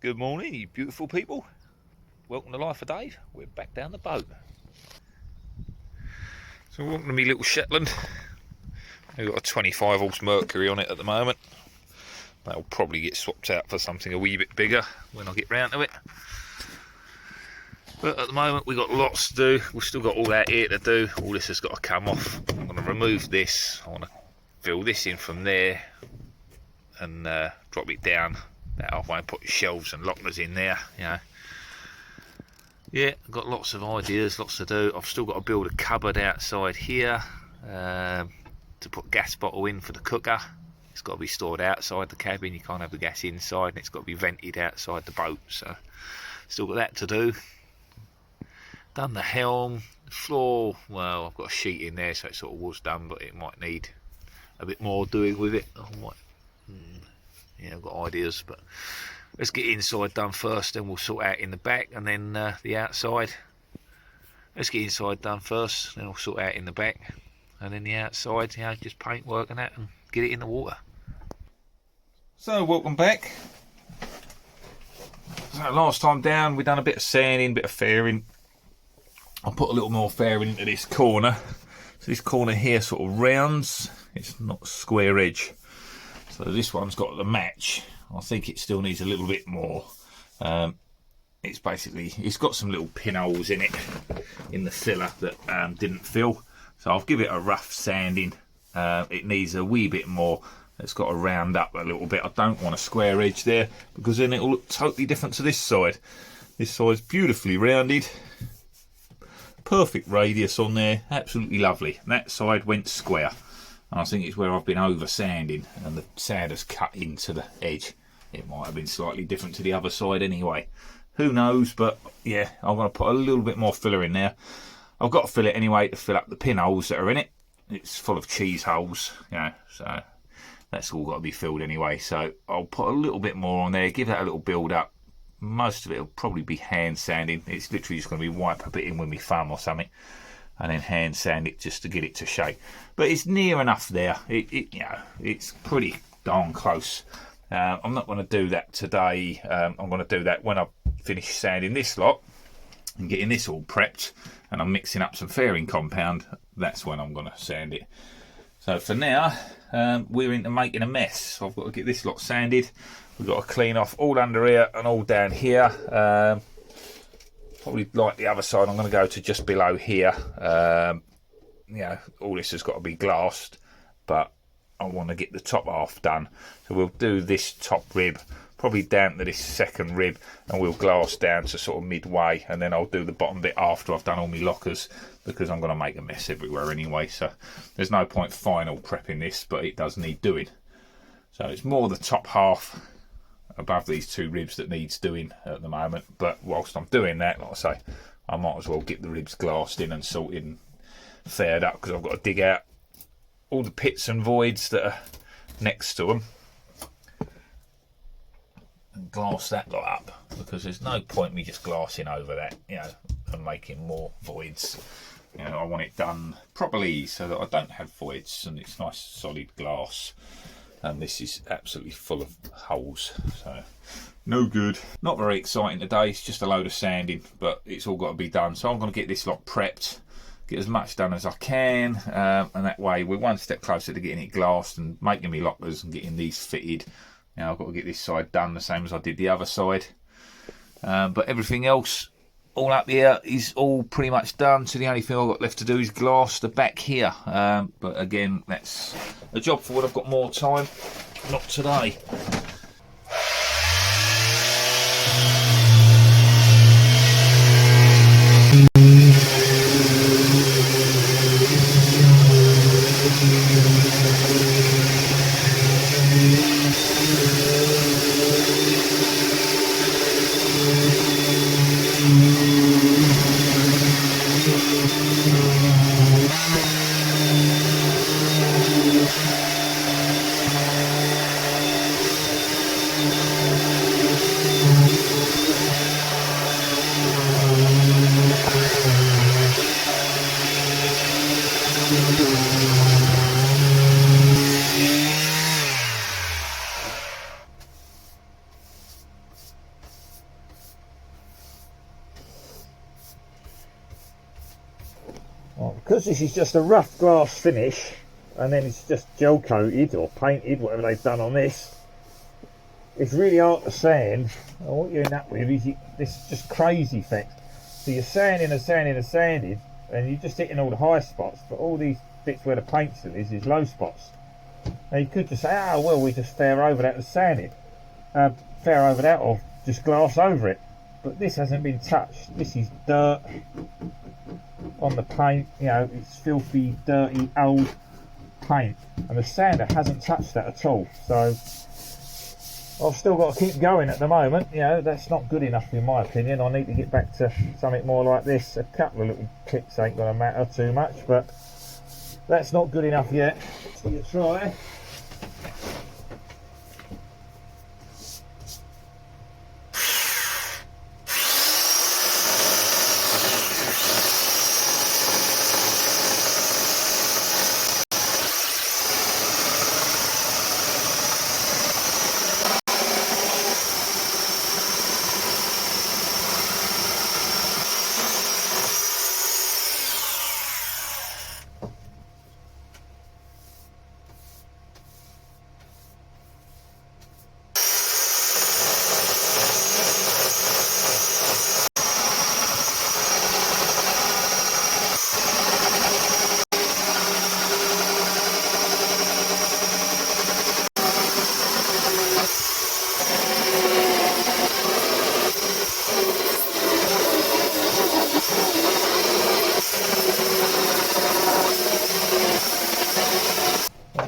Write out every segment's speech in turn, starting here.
Good morning, you beautiful people. Welcome to Life of Dave. We're back down the boat. So welcome to me little Shetland. We've got a 25 horse Mercury on it at the moment. That'll probably get swapped out for something a wee bit bigger when I get round to it. But at the moment we've got lots to do. We've still got all that here to do. All this has got to come off. I'm going to remove this. I want to fill this in from there and drop it down. I won't put shelves and lockers in there, you know. Yeah, I've got lots of ideas, lots to do. I've still got to build a cupboard outside here to put gas bottle in for the cooker. It's got to be stored outside the cabin. You can't have the gas inside, and it's got to be vented outside the boat. So, still got that to do. Done the helm, the floor. Well, I've got a sheet in there, so it sort of was done, but it might need a bit more doing with it. Yeah, I've got ideas, but let's get inside done first, then we'll sort out in the back, and then the outside. Let's get inside done first, then we'll sort out in the back, and then the outside, you know, just paint work and that, and get it in the water. So, welcome back. So, last time down, we done a bit of sanding, a bit of fairing. I put a little more fairing into this corner. So, this corner here sort of rounds, it's not square edge. So this one's got the match. I think it still needs a little bit more. It's got some little pinholes in it, in the filler that didn't fill. So I'll give it a rough sanding. It needs a wee bit more. It's got to round up a little bit. I don't want a square edge there, because then it'll look totally different to this side. This side's beautifully rounded. Perfect radius on there, absolutely lovely. And that side went square. I think it's where I've been over sanding and the sand has cut into the edge. It might have been slightly different to the other side anyway. Who knows, but yeah, I'm going to put a little bit more filler in there. I've got to fill it anyway to fill up the pinholes that are in it. It's full of cheese holes, you know, so that's all got to be filled anyway. So I'll put a little bit more on there, give that a little build up. Most of it will probably be hand sanding. It's literally just going to be wipe a bit in with my thumb or something, and then hand sand it just to get it to shape. But it's near enough there. You know, it's pretty darn close. I'm not going to do that today. I'm going to do that when I finish sanding this lot and getting this all prepped, and I'm mixing up some fairing compound. That's when I'm going to sand it. So for now, we're into making a mess. So I've got to get this lot sanded. We've got to clean off all under here and all down here. Probably like the other side, I'm going to go to just below here. You know, all this has got to be glassed, but I want to get the top half done. So we'll do this top rib, probably down to this second rib, and we'll glass down to sort of midway, and then I'll do the bottom bit after I've done all my lockers, because I'm going to make a mess everywhere anyway. So there's no point final prepping this, but it does need doing. So it's more the top half above these two ribs that needs doing at the moment. But whilst I'm doing that, like I say, I might as well get the ribs glassed in and sorted and faired up, because I've got to dig out all the pits and voids that are next to them and glass that lot up, because there's no point me just glassing over that, you know, and making more voids. You know, I want it done properly so that I don't have voids and it's nice solid glass. And this is absolutely full of holes, so no good. Not very exciting today, it's just a load of sanding, but it's all got to be done. So I'm going to get this lot prepped, get as much done as I can, and that way we're one step closer to getting it glassed and making me lockers and getting these fitted. Now I've got to get this side done the same as I did the other side, but everything else all up here is all pretty much done. So the only thing I've got left to do is glass the back here, but again, that's a job for when I've got more time. Not today. because this is just a rough glass finish, and then it's just gel coated or painted, whatever they've done on this, it's really hard to sand. And what you end up with is this just crazy effect. So you're sanding and sanding and sanding, and you're just hitting all the high spots, but all these bits where the paint still is low spots. Now you could just say, oh well, we just fair over that and sand it. Fair over that, or just glass over it. But this hasn't been touched. This is dirt on the paint. You know, it's filthy, dirty, old paint, and the sander hasn't touched that at all. So I've still got to keep going at the moment. You know, that's not good enough in my opinion. I need to get back to something more like this. A couple of little clicks ain't going to matter too much, but that's not good enough yet. So you try.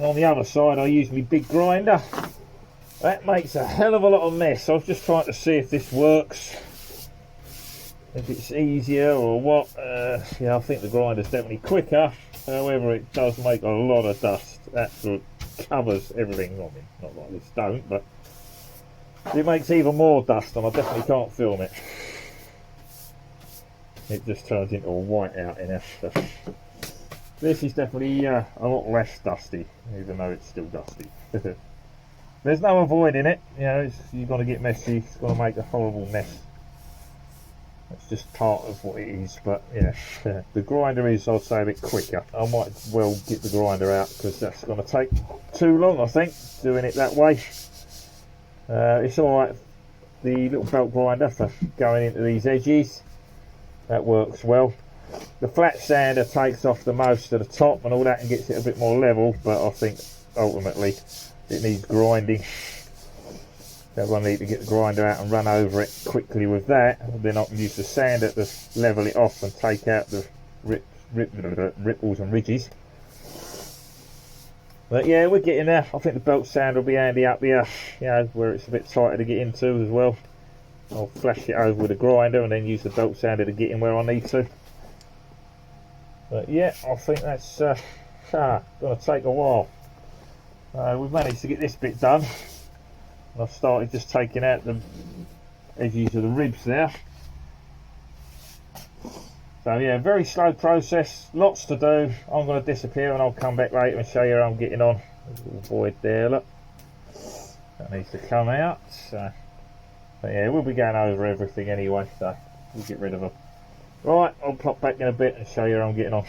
On the other side I use my big grinder. That makes a hell of a lot of mess. I was just trying to see if this works, if it's easier or what. Yeah, I think the grinder's definitely quicker. However, it does make a lot of dust. That sort of covers everything. I mean, not like this don't, but it makes even more dust, and I definitely can't film it. It just turns into a white out in here. This is definitely a lot less dusty, even though it's still dusty. There's no avoiding it, you know, you're going to get messy, it's going to make a horrible mess. That's just part of what it is, but yeah, the grinder is, I'd say, a bit quicker. I might well get the grinder out, because that's going to take too long, I think, doing it that way. It's alright, the little belt grinder for going into these edges, that works well. The flat sander takes off the most of the top and all that and gets it a bit more level, but I think ultimately it needs grinding. So I need to get the grinder out and run over it quickly with that, and then I can use the sander to level it off and take out the ripples and ridges. But yeah, we're getting there. I think the belt sander will be handy up here, you know, where it's a bit tighter to get into as well. I'll flash it over with a grinder and then use the belt sander to get in where I need to. But yeah, I think that's going to take a while. We've managed to get this bit done. And I've started just taking out the edges of the ribs there. So yeah, very slow process, lots to do. I'm going to disappear and I'll come back later and show you how I'm getting on. There's a little void there, look. That needs to come out. So, but yeah, we'll be going over everything anyway, so we'll get rid of them. Right, I'll pop back in a bit and show you how I'm getting on.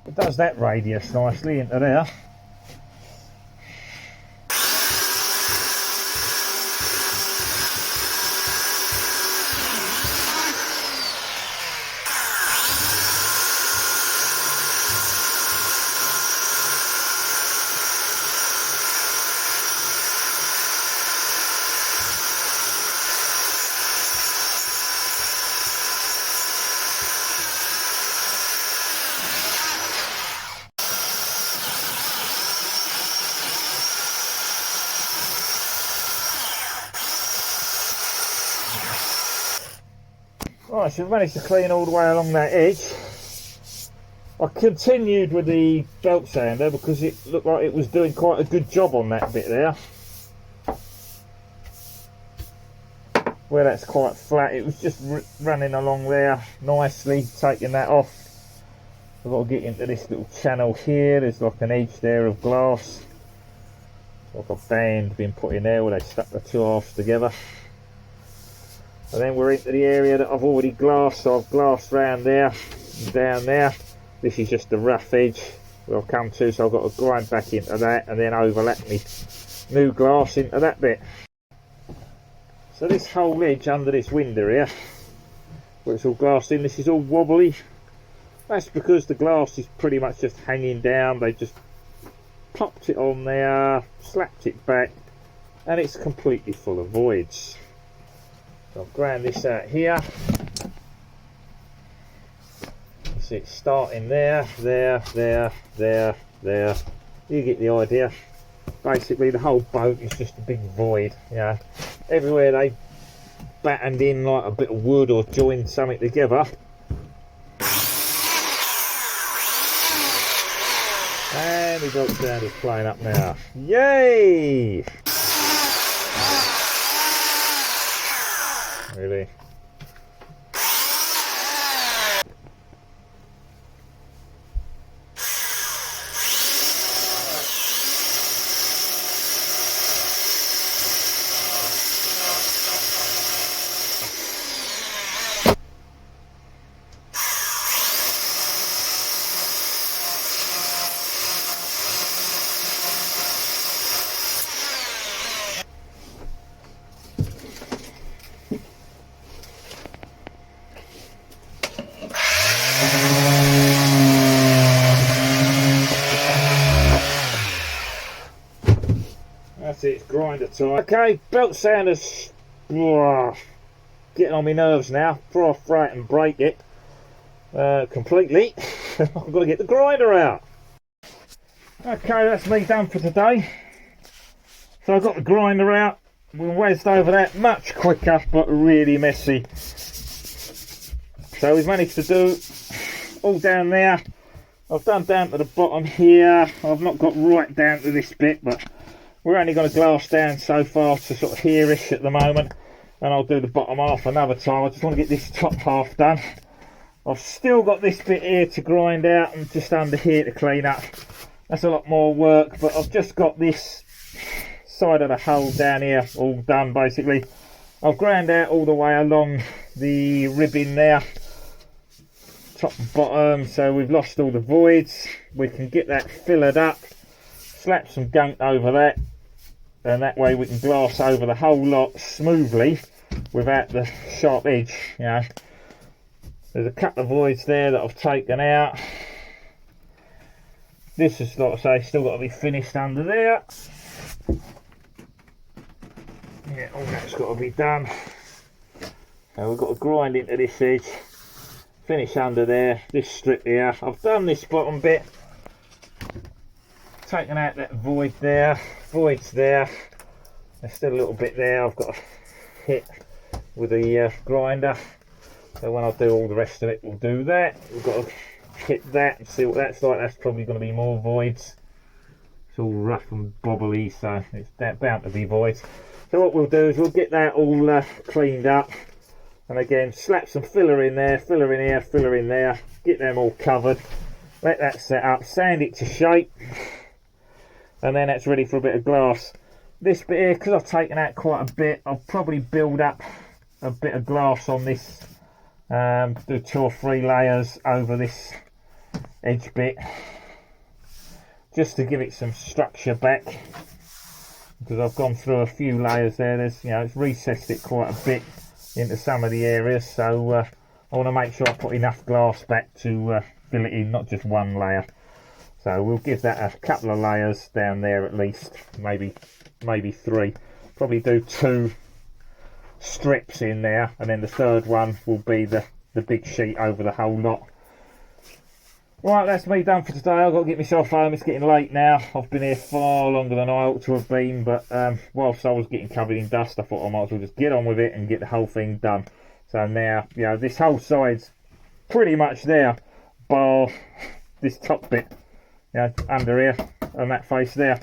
It does that radius nicely into there. Right, so we've managed to clean all the way along that edge. I continued with the belt sander because it looked like it was doing quite a good job on that bit there. where that's quite flat, it was just running along there nicely, taking that off. I've got to get into this little channel here. There's like an edge there of glass, like a band being put in there where they stuck the two halves together. And then we're into the area that I've already glassed, so I've glassed round there and down there. This is just the rough edge where I'll come to, so I've got to grind back into that and then overlap me new glass into that bit. So this whole edge under this window here, where it's all glassed in, this is all wobbly. That's because the glass is pretty much just hanging down. They just popped it on there, slapped it back, and it's completely full of voids. So I'll ground this out here. See it starting there, there, there, there, there. You get the idea. Basically the whole boat is just a big void. You know, everywhere they battened in like a bit of wood or joined something together. And the boat sound is playing up now. Yay! Really? That's it, it's grinder time. Okay, belt sound is getting on my nerves now. Before I throw it and break it completely, I've got to get the grinder out. Okay, that's me done for today. So I've got the grinder out. We whizzed over that much quicker, but really messy. So we've managed to do all down there. I've done down to the bottom here. I've not got right down to this bit, but we're only going to glass down so far to sort of here-ish at the moment, and I'll do the bottom half another time. I just want to get this top half done. I've still got this bit here to grind out and just under here to clean up. That's a lot more work, but I've just got this side of the hull down here all done basically. I've ground out all the way along the ribbing there, top and bottom, so we've lost all the voids. We can get that fillered up, slap some gunk over that, and that way we can glass over the whole lot smoothly without the sharp edge. You know, there's a couple of voids there that I've taken out. This is, like I say, still got to be finished under there. Yeah, all that's got to be done. Now we've got to grind into this edge, finish under there, this strip here. I've done this bottom bit, taken out that void there, voids there. There's still a little bit there I've got to hit with the grinder. So when I do all the rest of it, we'll do that. We've got to hit that and see what that's like. That's probably going to be more voids. It's all rough and bobbly, so it's bound to be voids. So what we'll do is we'll get that all cleaned up, and again slap some filler in there, filler in here, filler in there, get them all covered, let that set up, sand it to shape, and then that's ready for a bit of glass. This bit here, because I've taken out quite a bit, I'll probably build up a bit of glass on this, do 2 or 3 layers over this edge bit, just to give it some structure back, because I've gone through a few layers there. There's, you know, it's recessed it quite a bit into some of the areas, so I want to make sure I put enough glass back to fill it in, not just one layer. So we'll give that a couple of layers down there at least, maybe 3. Probably do 2 strips in there, and then the third one will be the big sheet over the whole lot. Right, that's me done for today. I've got to get myself home. It's getting late now. I've been here far longer than I ought to have been, but whilst I was getting covered in dust, I thought I might as well just get on with it and get the whole thing done. So now, you know, this whole side's pretty much there, bar this top bit, you know, under here and that face there.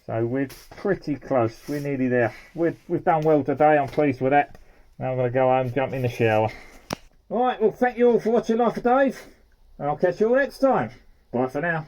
So we're pretty close. We're nearly there. We've done well today. I'm pleased with that. Now I'm going to go home, jump in the shower. Alright, well thank you all for watching Life of Dave. And I'll catch you all next time. Bye for now.